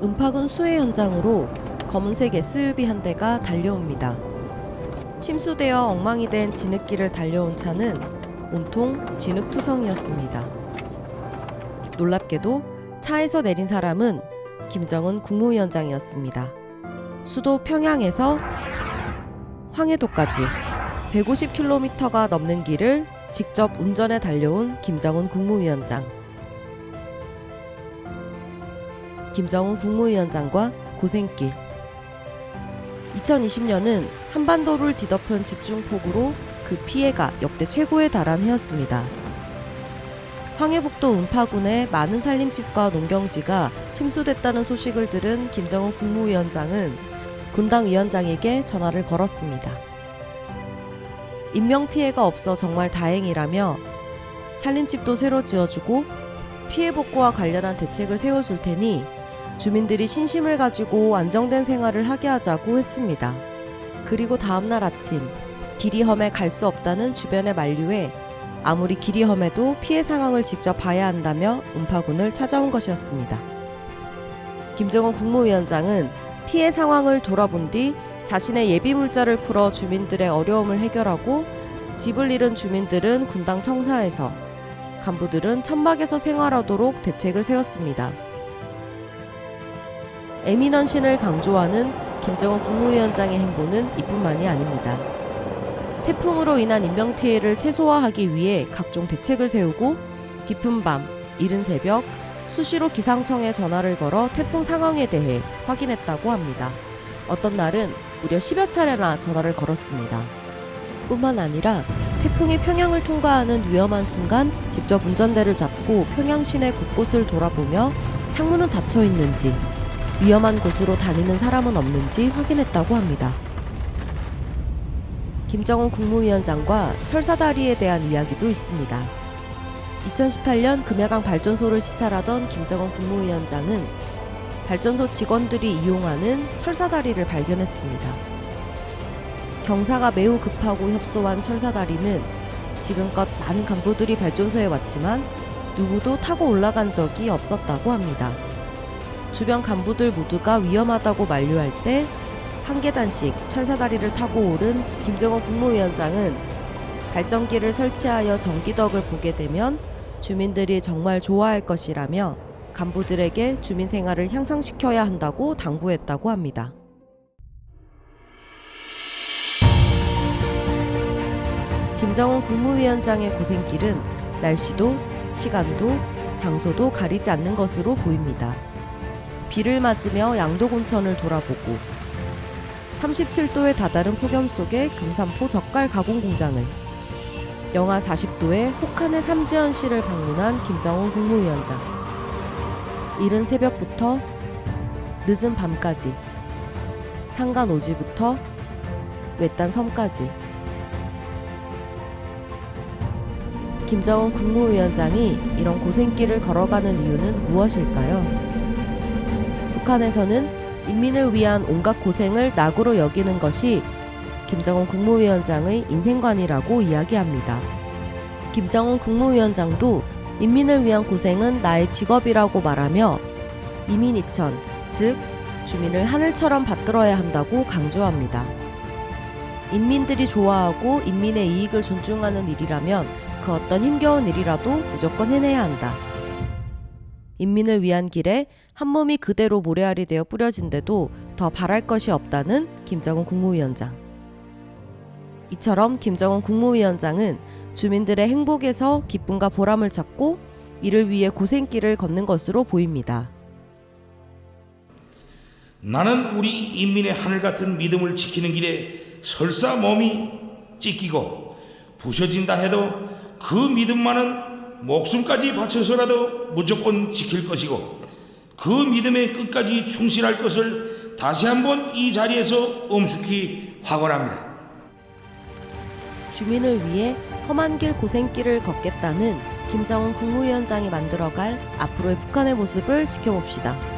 은파군 수해 현장으로 검은색 SUV 한 대가 달려옵니다. 침수되어 엉망이 된 진흙길을 달려온 차는 온통 진흙투성이었습니다. 놀랍게도 차에서 내린 사람은 김정은 국무위원장이었습니다. 수도 평양에서 황해도까지 150km가 넘는 길을 직접 운전해 달려온 김정은 국무위원장. 김정은 국무위원장과 고생길. 2020년은 한반도를 뒤덮은 집중폭우로 그 피해가 역대 최고에 달한 해였습니다. 황해북도 은파군의 많은 산림집과 농경지가 침수됐다는 소식을 들은 김정은 국무위원장은 군당 위원장에게 전화를 걸었습니다. 인명피해가 없어 정말 다행이라며 산림집도 새로 지어주고 피해 복구와 관련한 대책을 세워줄 테니 주민들이 신심을 가지고 안정된 생활을 하게 하자고 했습니다. 그리고 다음날 아침 길이 험해 갈 수 없다는 주변의 만류에 아무리 길이 험해도 피해 상황을 직접 봐야 한다며 은파군을 찾아온 것이었습니다. 김정은 국무위원장은 피해 상황을 돌아본 뒤 자신의 예비 물자를 풀어 주민들의 어려움을 해결하고 집을 잃은 주민들은 군당 청사에서, 간부들은 천막에서 생활하도록 대책을 세웠습니다. 에미넌신을 강조하는 김정은 국무위원장의 행보는 이뿐만이 아닙니다. 태풍으로 인한 인명피해를 최소화하기 위해 각종 대책을 세우고 깊은 밤, 이른 새벽 수시로 기상청에 전화를 걸어 태풍 상황에 대해 확인했다고 합니다. 어떤 날은 무려 10여 차례나 전화를 걸었습니다. 뿐만 아니라 태풍이 평양을 통과하는 위험한 순간 직접 운전대를 잡고 평양 시내 곳곳을 돌아보며 창문은 닫혀 있는지, 위험한 곳으로 다니는 사람은 없는지 확인했다고 합니다. 김정은 국무위원장과 철사다리에 대한 이야기도 있습니다. 2018년 금야강 발전소를 시찰하던 김정은 국무위원장은 발전소 직원들이 이용하는 철사다리를 발견했습니다. 경사가 매우 급하고 협소한 철사다리는 지금껏 많은 간부들이 발전소에 왔지만 누구도 타고 올라간 적이 없었다고 합니다. 주변 간부들 모두가 위험하다고 만류할 때 한 계단씩 철사다리를 타고 오른 김정은 국무위원장은 발전기를 설치하여 전기덕을 보게 되면 주민들이 정말 좋아할 것이라며 간부들에게 주민 생활을 향상시켜야 한다고 당부했다고 합니다. 김정은 국무위원장의 고생길은 날씨도, 시간도, 장소도 가리지 않는 것으로 보입니다. 비를 맞으며 양도곤천을 돌아보고 37도에 다다른 폭염 속에 금산포 젓갈 가공 공장을, 영하 40도에 혹한의 삼지연시를 방문한 김정은 국무위원장. 이른 새벽부터 늦은 밤까지, 산간 오지부터 외딴 섬까지. 김정은 국무위원장이 이런 고생길을 걸어가는 이유는 무엇일까요? 북한에서는 인민을 위한 온갖 고생을 낙으로 여기는 것이 김정은 국무위원장의 인생관이라고 이야기합니다. 김정은 국무위원장도 인민을 위한 고생은 나의 직업이라고 말하며 이민이천, 즉 주민을 하늘처럼 받들어야 한다고 강조합니다. 인민들이 좋아하고 인민의 이익을 존중하는 일이라면 그 어떤 힘겨운 일이라도 무조건 해내야 한다. 인민을 위한 길에 한 몸이 그대로 모래알이 되어 뿌려진데도 더 바랄 것이 없다는 김정은 국무위원장. 이처럼 김정은 국무위원장은 주민들의 행복에서 기쁨과 보람을 찾고 이를 위해 고생길을 걷는 것으로 보입니다. 나는 우리 인민의 하늘 같은 믿음을 지키는 길에 설사 몸이 찢기고 부서진다 해도 그 믿음만은 목숨까지 바쳐서라도 무조건 지킬 것이고 그 믿음의 끝까지 충실할 것을 다시 한번 이 자리에서 엄숙히 확언합니다. 주민을 위해 험한 길 고생길을 걷겠다는 김정은 국무위원장이 만들어갈 앞으로의 북한의 모습을 지켜봅시다.